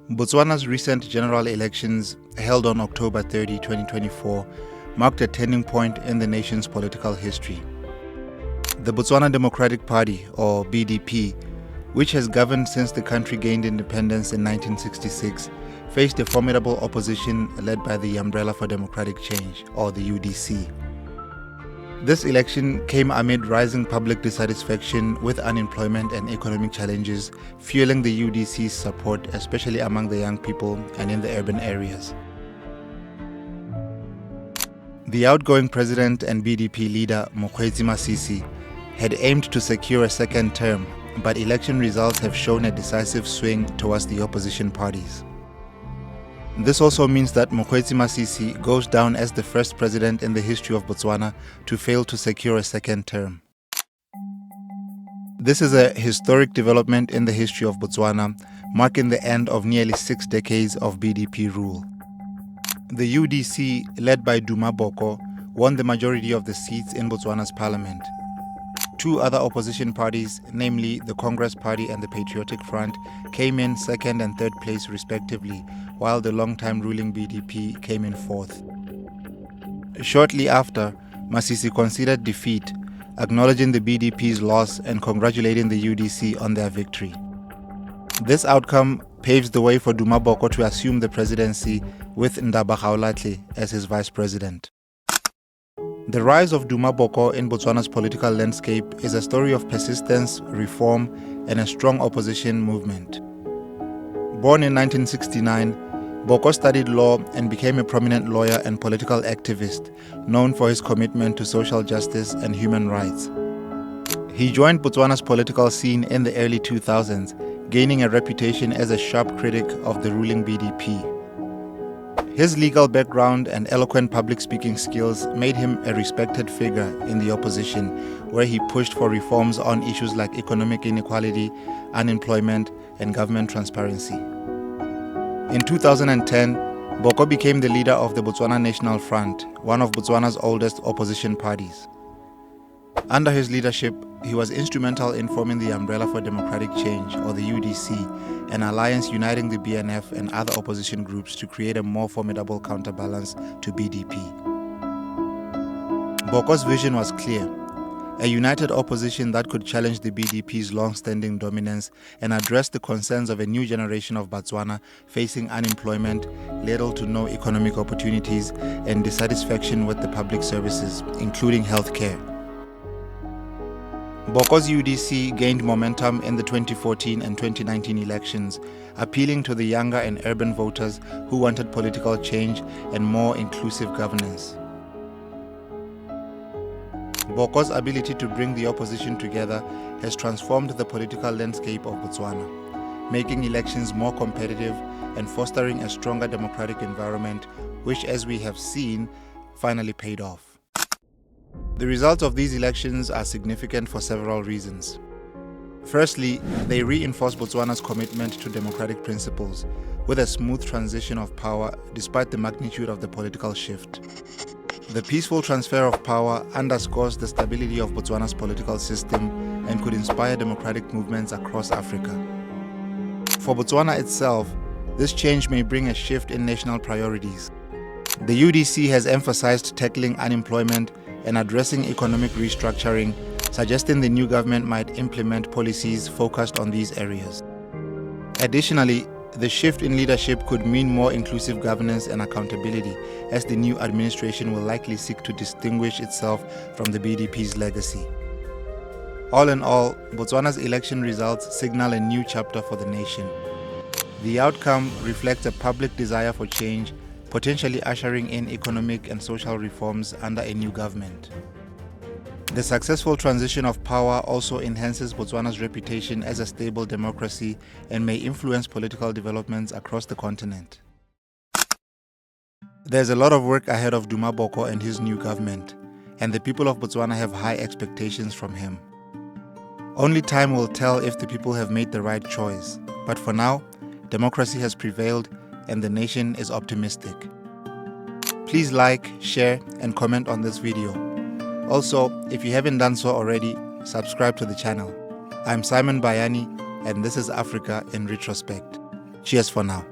Botswana's recent general elections, held on October 30, 2024, marked a turning point in the nation's political history. The Botswana Democratic Party, or BDP, which has governed since the country gained independence in 1966, faced a formidable opposition led by the Umbrella for Democratic Change, or the UDC. This election came amid rising public dissatisfaction with unemployment and economic challenges, fueling the UDC's support, especially among the young people and in the urban areas. The outgoing president and BDP leader, Masisi, had aimed to secure a second term, but election results have shown a decisive swing towards the opposition parties. This also means that Masisi goes down as the first president in the history of Botswana to fail to secure a second term. This is a historic development in the history of Botswana, marking the end of nearly 6 decades of BDP rule. The UDC, led by Duma Boko, won the majority of the seats in Botswana's parliament. Two other opposition parties, namely the Congress Party and the Patriotic Front, came in second and third place respectively, while the long-time ruling BDP came in fourth. Shortly after, Masisi conceded defeat, acknowledging the BDP's loss and congratulating the UDC on their victory. This outcome paves the way for Duma Boko to assume the presidency with Ndaba Gaolatle as his vice president. The rise of Duma Boko in Botswana's political landscape is a story of persistence, reform, and a strong opposition movement. Born in 1969, Boko studied law and became a prominent lawyer and political activist, known for his commitment to social justice and human rights. He joined Botswana's political scene in the early 2000s, gaining a reputation as a sharp critic of the ruling BDP. His legal background and eloquent public speaking skills made him a respected figure in the opposition, where he pushed for reforms on issues like economic inequality, unemployment, and government transparency. In 2010, Boko became the leader of the Botswana National Front, one of Botswana's oldest opposition parties. Under his leadership, he was instrumental in forming the Umbrella for Democratic Change, or the UDC, an alliance uniting the BNF and other opposition groups to create a more formidable counterbalance to BDP. Boko's vision was clear: a united opposition that could challenge the BDP's long-standing dominance and address the concerns of a new generation of Botswana facing unemployment, little to no economic opportunities, and dissatisfaction with the public services, including healthcare. Boko's UDC gained momentum in the 2014 and 2019 elections, appealing to the younger and urban voters who wanted political change and more inclusive governance. Boko's ability to bring the opposition together has transformed the political landscape of Botswana, making elections more competitive and fostering a stronger democratic environment, which, as we have seen, finally paid off. The results of these elections are significant for several reasons. Firstly, they reinforce Botswana's commitment to democratic principles, with a smooth transition of power despite the magnitude of the political shift. The peaceful transfer of power underscores the stability of Botswana's political system and could inspire democratic movements across Africa. For Botswana itself, this change may bring a shift in national priorities. The UDC has emphasized tackling unemployment and addressing economic restructuring, suggesting the new government might implement policies focused on these areas. Additionally, the shift in leadership could mean more inclusive governance and accountability, as the new administration will likely seek to distinguish itself from the BDP's legacy. All in all, Botswana's election results signal a new chapter for the nation. The outcome reflects a public desire for change, potentially ushering in economic and social reforms under a new government. The successful transition of power also enhances Botswana's reputation as a stable democracy and may influence political developments across the continent. There's a lot of work ahead of Duma Boko and his new government, and the people of Botswana have high expectations from him. Only time will tell if the people have made the right choice, but for now, democracy has prevailed and the nation is optimistic. Please like, share, and comment on this video. Also, if you haven't done so already, subscribe to the channel. I'm Simon Bayani, and this is Africa in Retrospect. Cheers for now.